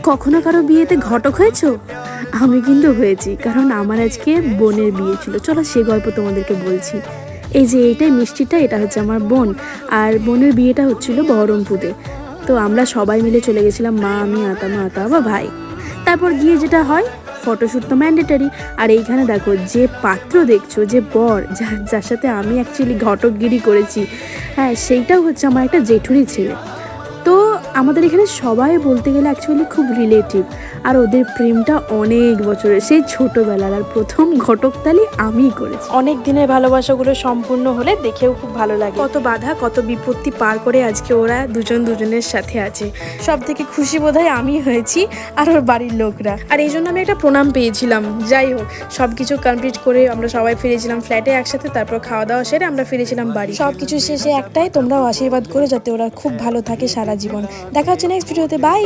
কখনো কারো বিয়েতে ঘটক হয়েছো? আমি কিন্তু হয়েছি, কারণ আমার আজকে বোনের বিয়ে ছিল। চলো সে গল্প তোমাদেরকে বলছি। এই যে এইটাই মিষ্টিটা, এটা হচ্ছে আমার বোন, আর বোনের বিয়েটা হচ্ছিল বহরমপুরে। তো আমরা সবাই মিলে চলে গেছিলাম, মা, আমি, আতা ভাই। তারপর গিয়ে যেটা হয়, ফটোশ্যুট তো ম্যান্ডেটারি। আর এইখানে দেখো যে পাত্র দেখছো, যে বর, যার সাথে আমি অ্যাকচুয়ালি ঘটকগিরি করেছি, হ্যাঁ সেইটাও হচ্ছে আমার একটা জেঠুরি ছেলে। তো আমাদের এখানে সবাই বলতে গেলে অ্যাকচুয়ালি খুব রিলেটিভ, আর ওদের প্রেমটা অনেক বছরের, সেই ছোটোবেলার। আর প্রথম ঘটকতালি আমিই করেছি। অনেক দিনের ভালোবাসাগুলো সম্পূর্ণ হলে দেখেও খুব ভালো লাগে। কত বাধা, কত বিপত্তি পার করে আজকে ওরা দুজন দুজনের সাথে আছে। সব থেকে খুশি বোধহয় আমি হয়েছি, আর ওর বাড়ির লোকরা। আর এই জন্য আমি একটা প্রণাম পেয়েছিলাম। যাই হোক, সব কিছু কমপ্লিট করে আমরা সবাই ফিরেছিলাম ফ্ল্যাটে একসাথে। তারপর খাওয়া দাওয়া সেরে আমরা ফিরেছিলাম বাড়ি। সব কিছু শেষে একটাই, তোমরাও আশীর্বাদ করে যাতে ওরা খুব ভালো থাকে সারা জীবন। দেখা হচ্ছে নেক্সট ভিডিওতে, বাই।